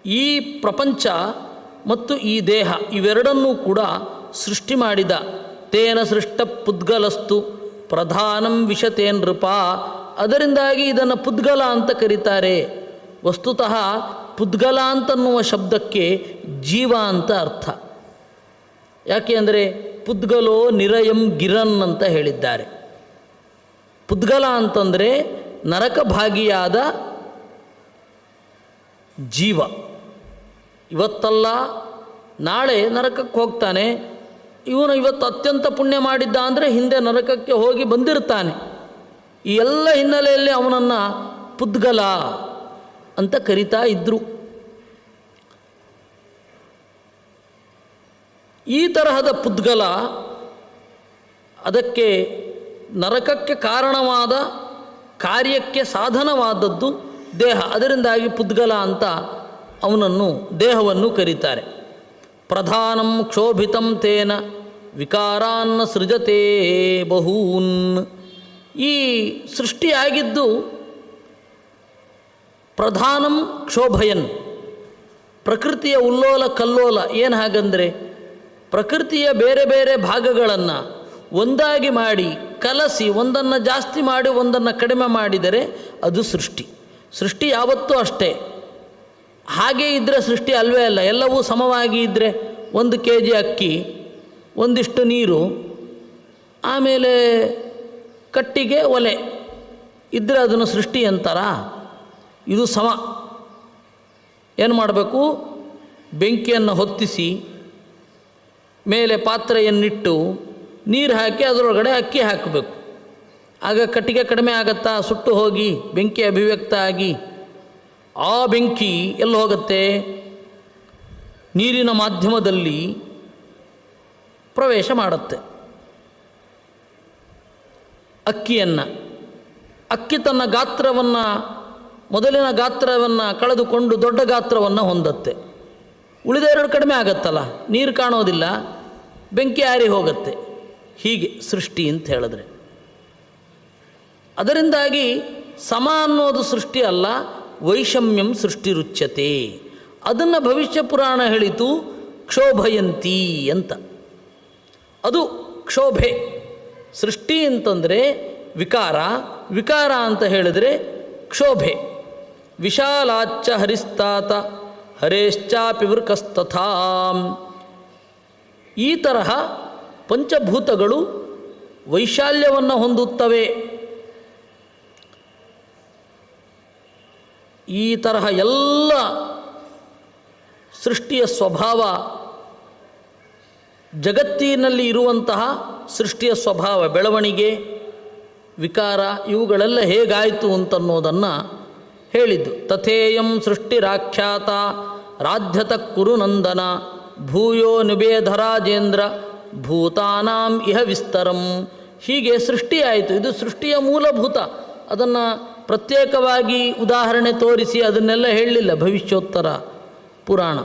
ಈ ಪ್ರಪಂಚ ಮತ್ತು ಈ ದೇಹ ಇವೆರಡನ್ನೂ ಕೂಡ ಸೃಷ್ಟಿ ಮಾಡಿದ. ತೇನ ಸೃಷ್ಟ ಪುದ್ಗಲಸ್ತು ಪ್ರಧಾನಂ ವಿಶತೇ ನೃಪ. ಅದರಿಂದಾಗಿ ಇದನ್ನು ಪುದ್ಗಲ ಅಂತ ಕರೀತಾರೆ. ವಸ್ತುತಃ ಪುದ್ಗಲ ಅಂತನ್ನುವ ಶಬ್ದಕ್ಕೆ ಜೀವ ಅಂತ ಅರ್ಥ. ಯಾಕೆ ಅಂದರೆ ಪುದ್ಗಲೋ ನಿರಯಂ ಗಿರನ್ ಅಂತ ಹೇಳಿದ್ದಾರೆ. ಪುದ್ಗಲ ಅಂತಂದರೆ ನರಕಭಾಗಿಯಾದ ಜೀವ. ಇವತ್ತಲ್ಲ ನಾಳೆ ನರಕಕ್ಕೆ ಹೋಗ್ತಾನೆ. ಇವನು ಇವತ್ತು ಅತ್ಯಂತ ಪುಣ್ಯ ಮಾಡಿದ್ದ ಅಂದರೆ ಹಿಂದೆ ನರಕಕ್ಕೆ ಹೋಗಿ ಬಂದಿರ್ತಾನೆ. ಈ ಎಲ್ಲ ಹಿನ್ನೆಲೆಯಲ್ಲಿ ಅವನನ್ನು ಪುದ್ಗಲ ಅಂತ ಕರೀತಾ ಇದ್ದರು. ಈ ತರಹದ ಪುದ್ಗಲ, ಅದಕ್ಕೆ ನರಕಕ್ಕೆ ಕಾರಣವಾದ ಕಾರ್ಯಕ್ಕೆ ಸಾಧನವಾದದ್ದು ದೇಹ. ಅದರಿಂದಾಗಿ ಪುದ್ಗಲ ಅಂತ ಅವನನ್ನು ದೇಹವನ್ನು ಕರೀತಾರೆ. ಪ್ರಧಾನಂ ಕ್ಷೋಭಿತಂ ತೇನ ವಿಕಾರಾನ್ನ ಸೃಜತೆ ಬಹೂನ್. ಈ ಸೃಷ್ಟಿಯಾಗಿದ್ದು ಪ್ರಧಾನಂ ಕ್ಷೋಭಯನ್, ಪ್ರಕೃತಿಯ ಉಲ್ಲೋಲ ಕಲ್ಲೋಲ. ಏನು ಹಾಗಂದರೆ ಪ್ರಕೃತಿಯ ಬೇರೆ ಬೇರೆ ಭಾಗಗಳನ್ನು ಒಂದಾಗಿ ಮಾಡಿ ಕಲಸಿ ಒಂದನ್ನು ಜಾಸ್ತಿ ಮಾಡಿ ಒಂದನ್ನು ಕಡಿಮೆ ಮಾಡಿದರೆ ಅದು ಸೃಷ್ಟಿ. ಸೃಷ್ಟಿ ಯಾವತ್ತೂ ಅಷ್ಟೇ. ಹಾಗೇ ಇದ್ದರೆ ಸೃಷ್ಟಿ ಅಲ್ವೇ ಅಲ್ಲ. ಎಲ್ಲವೂ ಸಮವಾಗಿ ಇದ್ದರೆ 1 kg ಅಕ್ಕಿ, ಒಂದಿಷ್ಟು ನೀರು, ಆಮೇಲೆ ಕಟ್ಟಿಗೆ ಒಲೆ ಇದ್ದರೆ ಅದನ್ನು ಸೃಷ್ಟಿ ಅಂತಾರ? ಇದು ಸಮ. ಏನು ಮಾಡಬೇಕು? ಬೆಂಕಿಯನ್ನು ಹೊತ್ತಿಸಿ ಮೇಲೆ ಪಾತ್ರೆಯನ್ನಿಟ್ಟು ನೀರು ಹಾಕಿ ಅದರೊಳಗಡೆ ಅಕ್ಕಿ ಹಾಕಬೇಕು. ಆಗ ಕಟ್ಟಿಗೆ ಕಡಿಮೆ ಆಗತ್ತಾ? ಸುಟ್ಟು ಹೋಗಿ ಬೆಂಕಿ ಅಭಿವ್ಯಕ್ತ ಆಗಿ ಆ ಬೆಂಕಿ ಎಲ್ಲಿ ಹೋಗುತ್ತೆ? ನೀರಿನ ಮಾಧ್ಯಮದಲ್ಲಿ ಪ್ರವೇಶ ಮಾಡುತ್ತೆ ಅಕ್ಕಿ ತನ್ನ ಗಾತ್ರವನ್ನು, ಮೊದಲಿನ ಗಾತ್ರವನ್ನು ಕಳೆದುಕೊಂಡು ದೊಡ್ಡ ಗಾತ್ರವನ್ನು ಹೊಂದತ್ತೆ. ಉಳಿದ 2 ಕಡಿಮೆ ಆಗತ್ತಲ್ಲ, ನೀರು ಕಾಣೋದಿಲ್ಲ, ಬೆಂಕಿ ಆರಿ ಹೋಗುತ್ತೆ. ಹೀಗೆ ಸೃಷ್ಟಿ ಅಂತ ಹೇಳಿದ್ರೆ. ಅದರಿಂದಾಗಿ ಸಮ ಅನ್ನೋದು ಸೃಷ್ಟಿ ಅಲ್ಲ, ವೈಷಮ್ಯಂ ಸೃಷ್ಟಿ ರುಚ್ಯತೆ. ಅದನ್ನು ಭವಿಷ್ಯ ಪುರಾಣ ಹೇಳಿತು ಕ್ಷೋಭಯಂತಿ ಅಂತ. ಅದು ಕ್ಷೋಭೆ. ಸೃಷ್ಟಿ ಅಂತಂದರೆ ವಿಕಾರ, ವಿಕಾರ ಅಂತ ಹೇಳಿದರೆ ಕ್ಷೋಭೆ. ವಿಶಾಲಾಚ್ಚ ಹರಿಸ್ತಾತ ಹರೇಶ್ಚಾಪಿ ವೃಕಸ್ತಥಾ. ಈ ತರಹ ಪಂಚಭೂತಗಳು ವೈಶಾಲ್ಯವನ್ನು ಹೊಂದುತ್ತವೆ. ಈ ತರಹ ಎಲ್ಲ ಸೃಷ್ಟಿಯ ಸ್ವಭಾವ, ಜಗತ್ತಿನಲ್ಲಿ ಇರುವಂತಹ ಸೃಷ್ಟಿಯ ಸ್ವಭಾವ, ಬೆಳವಣಿಗೆ, ವಿಕಾರ ಇವುಗಳೆಲ್ಲ ಹೇಗಾಯಿತು ಅಂತನ್ನೋದನ್ನು ಹೇಳಿದ್ದು. ತಥೇಯಂ ಸೃಷ್ಟಿರಾಖ್ಯಾತ ರಾಧ್ಯತ ಕುರುನಂದನ ಭೂಯೋ ನಿಬೇಧರಾಜೇಂದ್ರ ಭೂತಾನಾಂ ಇಹ ವಿಸ್ತರಂ. ಹೀಗೆ ಸೃಷ್ಟಿಯಾಯಿತು. ಇದು ಸೃಷ್ಟಿಯ ಮೂಲಭೂತ. ಅದನ್ನು ಪ್ರತ್ಯೇಕವಾಗಿ ಉದಾಹರಣೆ ತೋರಿಸಿ ಅದನ್ನೆಲ್ಲ ಹೇಳಲಿಲ್ಲ ಭವಿಷ್ಯೋತ್ತರ ಪುರಾಣ.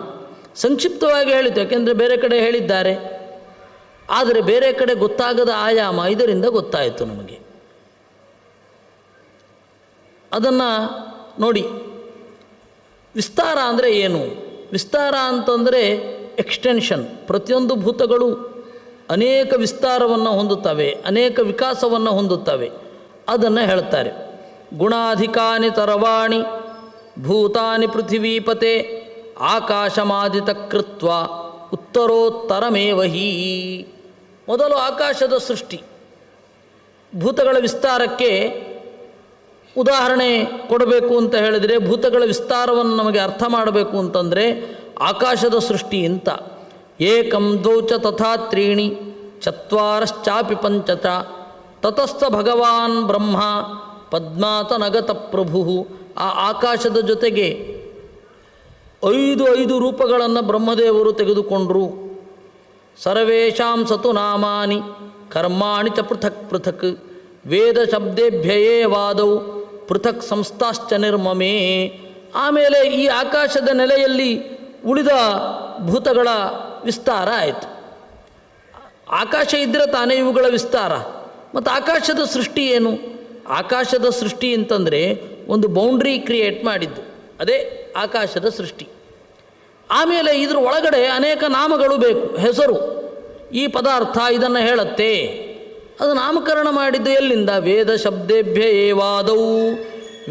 ಸಂಕ್ಷಿಪ್ತವಾಗಿ ಹೇಳಿತು, ಯಾಕೆಂದರೆ ಬೇರೆ ಕಡೆ ಹೇಳಿದ್ದಾರೆ. ಆದರೆ ಬೇರೆ ಕಡೆ ಗೊತ್ತಾಗದ ಆಯಾಮ ಇದರಿಂದ ಗೊತ್ತಾಯಿತು ನಮಗೆ. ಅದನ್ನು ನೋಡಿ. ವಿಸ್ತಾರ ಅಂದರೆ ಏನು? ವಿಸ್ತಾರ ಅಂತಂದರೆ ಎಕ್ಸ್ಟೆನ್ಷನ್. ಪ್ರತಿಯೊಂದು ಭೂತಗಳು ಅನೇಕ ವಿಸ್ತಾರವನ್ನು ಹೊಂದುತ್ತವೆ, ಅನೇಕ ವಿಕಾಸವನ್ನು ಹೊಂದುತ್ತವೆ. ಅದನ್ನು ಹೇಳ್ತಾರೆ. ಗುಣಾಧಿಕಾನಿ ತರವಾಣಿ ಭೂತಾನಿ ಪೃಥಿವೀಪತೆ ಆಕಾಶಮಾದಿತ ಕೃತ್ವ ಉತ್ತರೋತ್ತರಮೇವಹಿ. ಮೊದಲು ಆಕಾಶದ ಸೃಷ್ಟಿ. ಭೂತಗಳ ವಿಸ್ತಾರಕ್ಕೆ ಉದಾಹರಣೆ ಕೊಡಬೇಕು ಅಂತ ಹೇಳಿದರೆ, ಭೂತಗಳ ವಿಸ್ತಾರವನ್ನು ನಮಗೆ ಅರ್ಥ ಮಾಡಬೇಕು ಅಂತಂದರೆ ಆಕಾಶದ ಸೃಷ್ಟಿ ಅಂತ. ಏಕಂ ದ್ವೌಚ ತಥಾ ತ್ರೀಣಿ ಚತ್ವಾರಶ್ಚಾಪಿ ಪಂಚಚ ತತಸ್ಥ ಭಗವಾನ್ ಬ್ರಹ್ಮ ಪದ್ಮಾತನಗತ ಪ್ರಭು. ಆ ಆಕಾಶದ ಜೊತೆಗೆ 5 ರೂಪಗಳನ್ನು ಬ್ರಹ್ಮದೇವರು ತೆಗೆದುಕೊಂಡರು. ಸರ್ವೇಷಾಂ ಸತು ನಾಮಾನಿ ಕರ್ಮಾಣಿ ಚ ಪೃಥಕ್ ಪೃಥಕ್ ವೇದ ಶಬ್ದೇಭ್ಯಯೇ ವಾದೌ ಪೃಥಕ್ ಸಂಸ್ಥಾಶ್ಚ ನಿರ್ಮಮೇ. ಆಮೇಲೆ ಈ ಆಕಾಶದ ನೆಲೆಯಲ್ಲಿ ಉಳಿದ ಭೂತಗಳ ವಿಸ್ತಾರ ಆಯಿತು. ಆಕಾಶ ಇದ್ದರೆ ತಾನೇ ಇವುಗಳ ವಿಸ್ತಾರ. ಮತ್ತು ಆಕಾಶದ ಸೃಷ್ಟಿ ಏನು? ಆಕಾಶದ ಸೃಷ್ಟಿ ಅಂತಂದರೆ ಒಂದು ಬೌಂಡ್ರಿ ಕ್ರಿಯೇಟ್ ಮಾಡಿದ್ದು, ಅದೇ ಆಕಾಶದ ಸೃಷ್ಟಿ. ಆಮೇಲೆ ಇದ್ರ ಒಳಗಡೆ ಅನೇಕ ನಾಮಗಳು ಬೇಕು, ಹೆಸರು. ಈ ಪದಾರ್ಥ ಇದನ್ನು ಹೇಳುತ್ತೆ. ಅದು ನಾಮಕರಣ ಮಾಡಿದ್ದು ಎಲ್ಲಿಂದ? ವೇದ ಶಬ್ದೇಭ್ಯ ಏವಾದವು,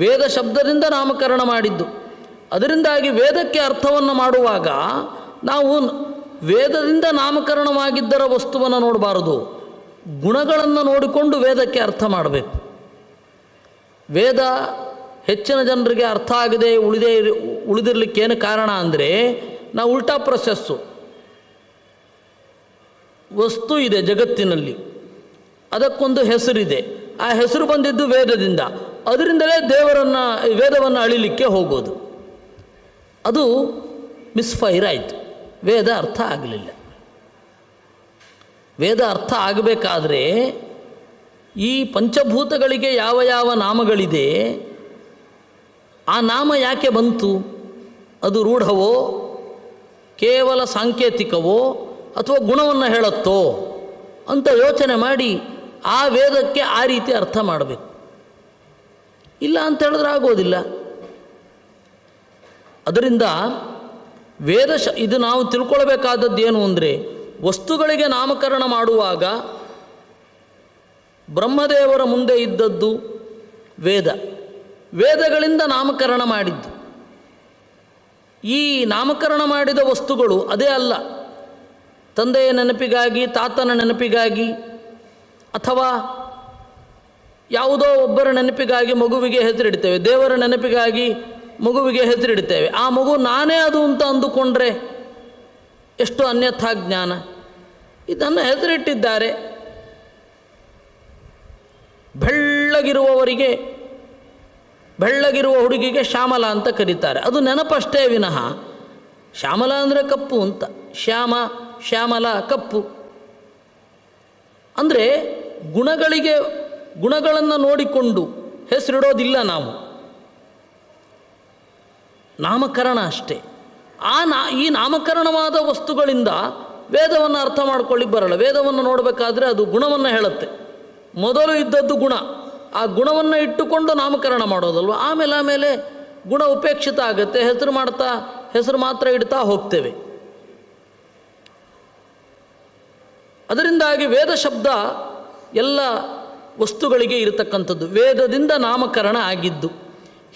ವೇದ ಶಬ್ದದಿಂದ ನಾಮಕರಣ ಮಾಡಿದ್ದು. ಅದರಿಂದಾಗಿ ವೇದಕ್ಕೆ ಅರ್ಥವನ್ನು ಮಾಡುವಾಗ ನಾವು ವೇದದಿಂದ ನಾಮಕರಣವಾಗಿದ್ದರ ವಸ್ತುವನ್ನು ನೋಡಬಾರದು, ಗುಣಗಳನ್ನು ನೋಡಿಕೊಂಡು ವೇದಕ್ಕೆ ಅರ್ಥ ಮಾಡಬೇಕು. ವೇದ ಹೆಚ್ಚಿನ ಜನರಿಗೆ ಅರ್ಥ ಆಗದೆ ಉಳಿದಿರಲಿಕ್ಕೇನು ಕಾರಣ ಅಂದರೆ ನಾವು ಉಲ್ಟಾ ಪ್ರೊಸೆಸ್ಸು. ವಸ್ತು ಇದೆ ಜಗತ್ತಿನಲ್ಲಿ, ಅದಕ್ಕೊಂದು ಹೆಸರಿದೆ, ಆ ಹೆಸರು ಬಂದಿದ್ದು ವೇದದಿಂದ, ಅದರಿಂದಲೇ ವೇದವನ್ನು ಅಳಿಲಿಕ್ಕೆ ಹೋಗೋದು. ಅದು ಮಿಸ್ಫೈರ್ ಆಯಿತು, ವೇದ ಅರ್ಥ ಆಗಲಿಲ್ಲ. ವೇದ ಅರ್ಥ ಆಗಬೇಕಾದ್ರೆ ಈ ಪಂಚಭೂತಗಳಿಗೆ ಯಾವ ಯಾವ ನಾಮಗಳಿದೆ, ಆ ನಾಮ ಯಾಕೆ ಬಂತು? ಅದು ರೂಢವೋ, ಕೇವಲ ಸಾಂಕೇತಿಕವೋ, ಅಥವಾ ಗುಣವನ್ನು ಹೇಳುತ್ತೋ ಅಂತ ಯೋಚನೆ ಮಾಡಿ ಆ ವೇದಕ್ಕೆ ಆ ರೀತಿ ಅರ್ಥ ಮಾಡಬೇಕು. ಇಲ್ಲ ಅಂತ ಹೇಳಿದ್ರೆ ಆಗೋದಿಲ್ಲ. ಅದರಿಂದ ಇದು ನಾವು ತಿಳ್ಕೊಳ್ಬೇಕಾದದ್ದು ಏನು ಅಂದರೆ, ವಸ್ತುಗಳಿಗೆ ನಾಮಕರಣ ಮಾಡುವಾಗ ಬ್ರಹ್ಮದೇವರ ಮುಂದೆ ಇದ್ದದ್ದು ವೇದ, ವೇದಗಳಿಂದ ನಾಮಕರಣ ಮಾಡಿದ್ದು. ಈ ನಾಮಕರಣ ಮಾಡಿದ ವಸ್ತುಗಳು ಅದೇ ಅಲ್ಲ, ತಂದೆಯ ನೆನಪಿಗಾಗಿ, ತಾತನ ನೆನಪಿಗಾಗಿ, ಅಥವಾ ಯಾವುದೋ ಒಬ್ಬರ ನೆನಪಿಗಾಗಿ ಮಗುವಿಗೆ ಹೆಸರಿಡ್ತೇವೆ, ದೇವರ ನೆನಪಿಗಾಗಿ ಮಗುವಿಗೆ ಹೆಸರಿಡ್ತೇವೆ. ಆ ಮಗು ನಾನೇ ಅದು ಅಂತ ಅಂದುಕೊಂಡ್ರೆ ಎಷ್ಟು ಅನ್ಯಥಾ ಜ್ಞಾನ. ಇದನ್ನು ಹೆಸರಿಟ್ಟಿದ್ದಾರೆ. ಬೆಳ್ಳಗಿರುವ ಹುಡುಗಿಗೆ ಶ್ಯಾಮಲ ಅಂತ ಕರೀತಾರೆ, ಅದು ನೆನಪಷ್ಟೇ ವಿನಃ ಶ್ಯಾಮಲ ಅಂದರೆ ಕಪ್ಪು ಅಂತ. ಶ್ಯಾಮಲ ಕಪ್ಪು ಅಂದರೆ ಗುಣಗಳನ್ನು ನೋಡಿಕೊಂಡು ಹೆಸರಿಡೋದಿಲ್ಲ ನಾವು, ನಾಮಕರಣ ಅಷ್ಟೇ. ಈ ನಾಮಕರಣವಾದ ವಸ್ತುಗಳಿಂದ ವೇದವನ್ನು ಅರ್ಥ ಮಾಡ್ಕೊಳ್ಳಿಕ್ಕೆ ಬರಲ್ಲ. ವೇದವನ್ನು ನೋಡಬೇಕಾದ್ರೆ ಅದು ಗುಣವನ್ನು ಹೇಳುತ್ತೆ. ಮೊದಲು ಇದ್ದದ್ದು ಗುಣ, ಆ ಗುಣವನ್ನು ಇಟ್ಟುಕೊಂಡು ನಾಮಕರಣ ಮಾಡೋದಲ್ವ. ಆಮೇಲೆ ಗುಣ ಉಪೇಕ್ಷಿತ ಆಗುತ್ತೆ, ಹೆಸರು ಮಾತ್ರ ಇಡ್ತಾ ಹೋಗ್ತೇವೆ. ಅದರಿಂದಾಗಿ ವೇದ ಶಬ್ದ ಎಲ್ಲ ವಸ್ತುಗಳಿಗೆ ಇರತಕ್ಕಂಥದ್ದು, ವೇದದಿಂದ ನಾಮಕರಣ ಆಗಿದ್ದು.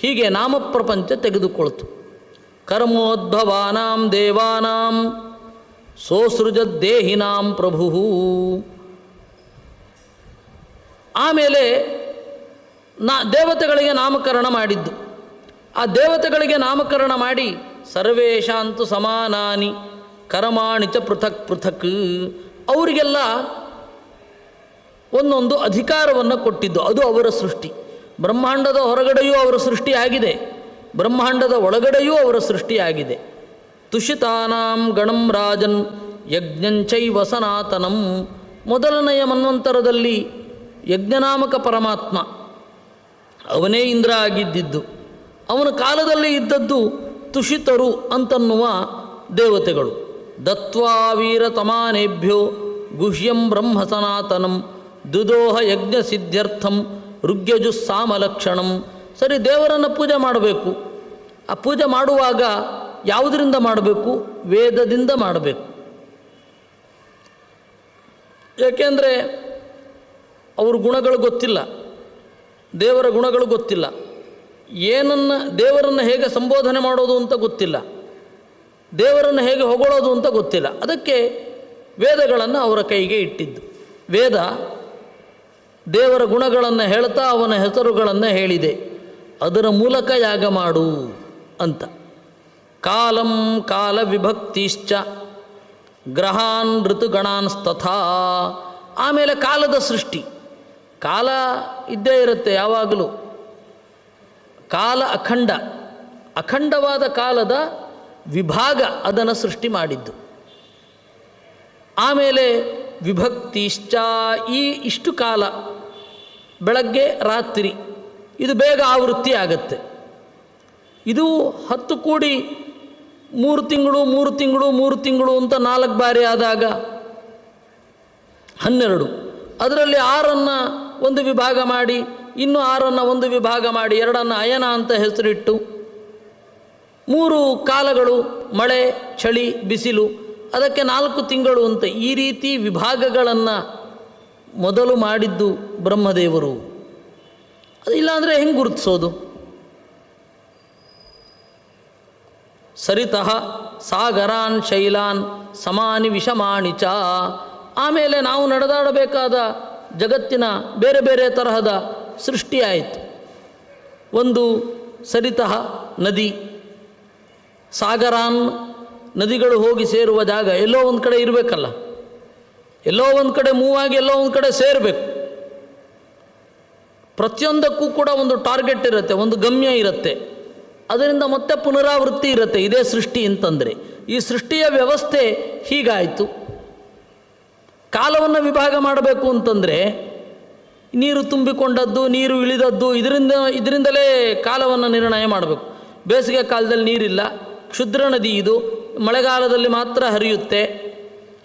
ಹೀಗೆ ನಾಮಪ್ರಪಂಚ ತೆಗೆದುಕೊಳ್ತು. ಕರ್ಮೋದ್ಭವಾನಾಂ ದೇವಾನಾಂ ಸೋಸೃಜದ್ದೇಹಿನಾಂ ಪ್ರಭು. ಆಮೇಲೆ ದೇವತೆಗಳಿಗೆ ನಾಮಕರಣ ಮಾಡಿದ್ದು. ಆ ದೇವತೆಗಳಿಗೆ ನಾಮಕರಣ ಮಾಡಿ ಸರ್ವೇಶಾಂತು ಸಮಾನಾನಿ ಕರ್ಮಾಣಿ ಚ ಪೃಥಕ್ ಪೃಥಕ್, ಅವರಿಗೆಲ್ಲ ಒಂದೊಂದು ಅಧಿಕಾರವನ್ನು ಕೊಟ್ಟಿದ್ದು. ಅದು ಅವರ ಸೃಷ್ಟಿ. ಬ್ರಹ್ಮಾಂಡದ ಹೊರಗಡೆಯೂ ಅವರ ಸೃಷ್ಟಿಯಾಗಿದೆ, ಬ್ರಹ್ಮಾಂಡದ ಒಳಗಡೆಯೂ ಅವರ ಸೃಷ್ಟಿಯಾಗಿದೆ. ತುಷಿತಾನಾಂ ಗಣಂ ರಾಜನ್ ಯಜ್ಞಂಚೈವ ಸನಾತನಂ. ಮೊದಲನೆಯ ಮನ್ವಂತರದಲ್ಲಿ ಯಜ್ಞನಾಮಕ ಪರಮಾತ್ಮ ಅವನೇ ಇಂದ್ರ ಆಗಿದ್ದಿದ್ದು. ಅವನ ಕಾಲದಲ್ಲಿ ಇದ್ದದ್ದು ತುಷಿತರು ಅಂತನ್ನುವ ದೇವತೆಗಳು. ದತ್ವಾ ವೀರತಮಾನೇಭ್ಯೋ ಗುಹ್ಯಂ ಬ್ರಹ್ಮ ಸನಾತನಂ ದುದೋಹ ಯಜ್ಞ ಸಿದ್ಧ್ಯರ್ಥಂ ಋಗ್ಯಜುಸ್ಸಾಮಲಕ್ಷಣಂ. ಸರಿ, ದೇವರನ್ನು ಪೂಜೆ ಮಾಡಬೇಕು. ಆ ಪೂಜೆ ಮಾಡುವಾಗ ಯಾವುದರಿಂದ ಮಾಡಬೇಕು? ವೇದದಿಂದ ಮಾಡಬೇಕು. ಏಕೆಂದರೆ ಅವ್ರ ಗುಣಗಳು ಗೊತ್ತಿಲ್ಲ, ದೇವರ ಗುಣಗಳು ಗೊತ್ತಿಲ್ಲ, ದೇವರನ್ನು ಹೇಗೆ ಸಂಬೋಧನೆ ಮಾಡೋದು ಅಂತ ಗೊತ್ತಿಲ್ಲ, ದೇವರನ್ನು ಹೇಗೆ ಹೊಗಳೋದು ಅಂತ ಗೊತ್ತಿಲ್ಲ. ಅದಕ್ಕೆ ವೇದಗಳನ್ನು ಅವರ ಕೈಗೆ ಇಟ್ಟಿದ್ದು. ವೇದ ದೇವರ ಗುಣಗಳನ್ನು ಹೇಳ್ತಾ ಅವನ ಹೆಸರುಗಳನ್ನು ಹೇಳಿದೆ. ಅದರ ಮೂಲಕ ಯಾಗ ಮಾಡು ಅಂತ. ಕಾಲಂ ಕಾಲ ವಿಭಕ್ತಿಶ್ಚ ಗ್ರಹಾನ್ ಋತುಗಣಾನ್ಸ್ತಥಾ. ಆಮೇಲೆ ಕಾಲದ ಸೃಷ್ಟಿ. ಕಾಲ ಇದ್ದೇ ಇರುತ್ತೆ ಯಾವಾಗಲೂ. ಕಾಲ ಅಖಂಡವಾದ ಕಾಲದ ವಿಭಾಗ, ಅದನ್ನು ಸೃಷ್ಟಿ ಮಾಡಿದ್ದು. ಆಮೇಲೆ ವಿಭಕ್ತಿಶ್ಚ, ಇಷ್ಟು ಕಾಲ, ಬೆಳಗ್ಗೆ ರಾತ್ರಿ, ಇದು ಬೇಗ ಆವೃತ್ತಿ ಆಗತ್ತೆ. ಇದು 10 ಕೂಡಿ 3 ತಿಂಗಳು 3 ತಿಂಗಳು 3 ತಿಂಗಳು ಅಂತ 4 ಬಾರಿ ಆದಾಗ 12. ಅದರಲ್ಲಿ 6 ಒಂದು ವಿಭಾಗ ಮಾಡಿ, ಇನ್ನು 6 ಒಂದು ವಿಭಾಗ ಮಾಡಿ, 2 ಅಯನ ಅಂತ ಹೆಸರಿಟ್ಟು 3 ಕಾಲಗಳು, ಮಳೆ, ಚಳಿ, ಬಿಸಿಲು, ಅದಕ್ಕೆ 4 ತಿಂಗಳು ಅಂತ ಈ ರೀತಿ ವಿಭಾಗಗಳನ್ನು ಮೊದಲು ಮಾಡಿದ್ದು ಬ್ರಹ್ಮದೇವರು. ಅದು ಇಲ್ಲಾಂದರೆ ಹೆಂಗೆ ಗುರುತಿಸೋದು? ಸರಿತಃ ಸಾಗರಾನ್ ಶೈಲಾನ್ ಸಮಾನಿ ವಿಷಮಾಣಿ ಚ. ಆಮೇಲೆ ನಾವು ನಡೆದಾಡಬೇಕಾದ ಜಗತ್ತಿನ ಬೇರೆ ಬೇರೆ ತರಹದ ಸೃಷ್ಟಿಯಾಯಿತು. ಒಂದು ಸರಿತಃ ನದಿ, ಸಾಗರಾನ್ ನದಿಗಳು ಹೋಗಿ ಸೇರುವ ಜಾಗ ಎಲ್ಲೋ ಒಂದು ಕಡೆ ಇರಬೇಕಲ್ಲ, ಎಲ್ಲೋ ಒಂದು ಕಡೆ ಮೂವ್ ಆಗಿ ಎಲ್ಲೋ ಒಂದು ಕಡೆ ಸೇರಬೇಕು. ಪ್ರತಿಯೊಂದಕ್ಕೂ ಕೂಡ ಒಂದು ಟಾರ್ಗೆಟ್ ಇರುತ್ತೆ, ಒಂದು ಗಮ್ಯ ಇರುತ್ತೆ, ಅದರಿಂದ ಮತ್ತೆ ಪುನರಾವೃತ್ತಿ ಇರುತ್ತೆ. ಇದೇ ಸೃಷ್ಟಿ ಅಂತಂದರೆ ಈ ಸೃಷ್ಟಿಯ ವ್ಯವಸ್ಥೆ ಹೀಗಾಯಿತು. ಕಾಲವನ್ನು ವಿಭಾಗ ಮಾಡಬೇಕು ಅಂತಂದರೆ ನೀರು ತುಂಬಿಕೊಂಡದ್ದು, ನೀರು ಇಳಿದದ್ದು, ಇದರಿಂದಲೇ ಕಾಲವನ್ನು ನಿರ್ಣಯ ಮಾಡಬೇಕು. ಬೇಸಿಗೆ ಕಾಲದಲ್ಲಿ ನೀರಿಲ್ಲ, ಕ್ಷುದ್ರ ನದಿ ಇದು, ಮಳೆಗಾಲದಲ್ಲಿ ಮಾತ್ರ ಹರಿಯುತ್ತೆ,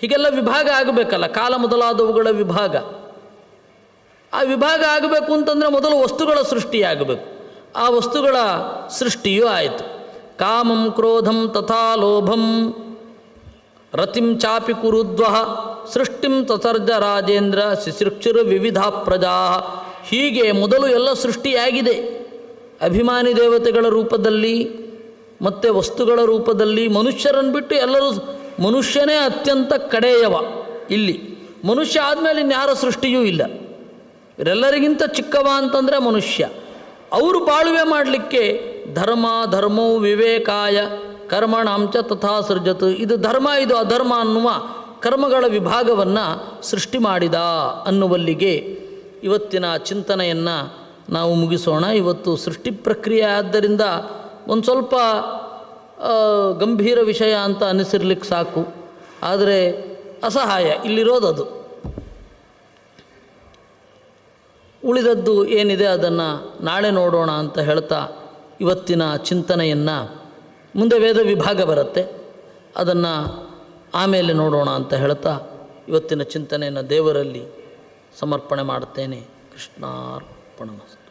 ಹೀಗೆಲ್ಲ ವಿಭಾಗ ಆಗಬೇಕಲ್ಲ, ಕಾಲ ಮೊದಲಾದವುಗಳ ವಿಭಾಗ. ಆ ವಿಭಾಗ ಆಗಬೇಕು ಅಂತಂದರೆ ಮೊದಲು ವಸ್ತುಗಳ ಸೃಷ್ಟಿಯಾಗಬೇಕು. ಆ ವಸ್ತುಗಳ ಸೃಷ್ಟಿಯೂ ಆಯಿತು. ಕಾಮಂ ಕ್ರೋಧಂ ತಥಾ ಲೋಭಂ ರತಿಂ ಚಾಪಿ ಕುರುದ್ವಃ ಸೃಷ್ಟಿಂ ತಸರ್ಜ ರಾಜೇಂದ್ರ ಶಿಶಿಕ್ಷುರ ವಿವಿಧ ಪ್ರಜಾ. ಹೀಗೆ ಮೊದಲು ಎಲ್ಲ ಸೃಷ್ಟಿಯಾಗಿದೆ. ಅಭಿಮಾನಿ ದೇವತೆಗಳ ರೂಪದಲ್ಲಿ ಮತ್ತು ವಸ್ತುಗಳ ರೂಪದಲ್ಲಿ. ಮನುಷ್ಯರನ್ನು ಬಿಟ್ಟು ಎಲ್ಲರೂ, ಮನುಷ್ಯನೇ ಅತ್ಯಂತ ಕಡೆಯವ. ಇಲ್ಲಿ ಮನುಷ್ಯ ಆದಮೇಲೆ ಇನ್ಯಾರ ಸೃಷ್ಟಿಯೂ ಇಲ್ಲ. ಇವರೆಲ್ಲರಿಗಿಂತ ಚಿಕ್ಕವ ಅಂತಂದರೆ ಮನುಷ್ಯ. ಅವರು ಬಾಳುವೆ ಮಾಡಲಿಕ್ಕೆ ಧರ್ಮೋ ವಿವೇಕಾಯ ಕರ್ಮಣಾಂಚ ತಥಾ ಸೃಜತ್. ಇದು ಧರ್ಮ, ಇದು ಅಧರ್ಮ ಅನ್ನುವ ಕರ್ಮಗಳ ವಿಭಾಗವನ್ನು ಸೃಷ್ಟಿ ಮಾಡಿದ ಅನ್ನುವಲ್ಲಿಗೆ ಇವತ್ತಿನ ಚಿಂತನೆಯನ್ನು ನಾವು ಮುಗಿಸೋಣ. ಇವತ್ತು ಸೃಷ್ಟಿ ಪ್ರಕ್ರಿಯೆ ಆದ್ದರಿಂದ ಒಂದು ಸ್ವಲ್ಪ ಗಂಭೀರ ವಿಷಯ ಅಂತ ಅನಿಸಿರ್ಲಿಕ್ಕೆ ಸಾಕು, ಆದರೆ ಅಸಹಾಯ ಇಲ್ಲಿರೋದದು. ಉಳಿದದ್ದು ಏನಿದೆ ಅದನ್ನು ನಾಳೆ ನೋಡೋಣ ಅಂತ ಹೇಳ್ತಾ ಇವತ್ತಿನ ಚಿಂತನೆಯನ್ನು, ಮುಂದೆ ವೇದ ವಿಭಾಗ ಬರುತ್ತೆ, ಅದನ್ನು ಆಮೇಲೆ ನೋಡೋಣ ಅಂತ ಹೇಳ್ತಾ ಇವತ್ತಿನ ಚಿಂತನೆಯನ್ನು ದೇವರಲ್ಲಿ ಸಮರ್ಪಣೆ ಮಾಡುತ್ತೇನೆ. ಕೃಷ್ಣಾರ್ಪಣಮಸ್ತು.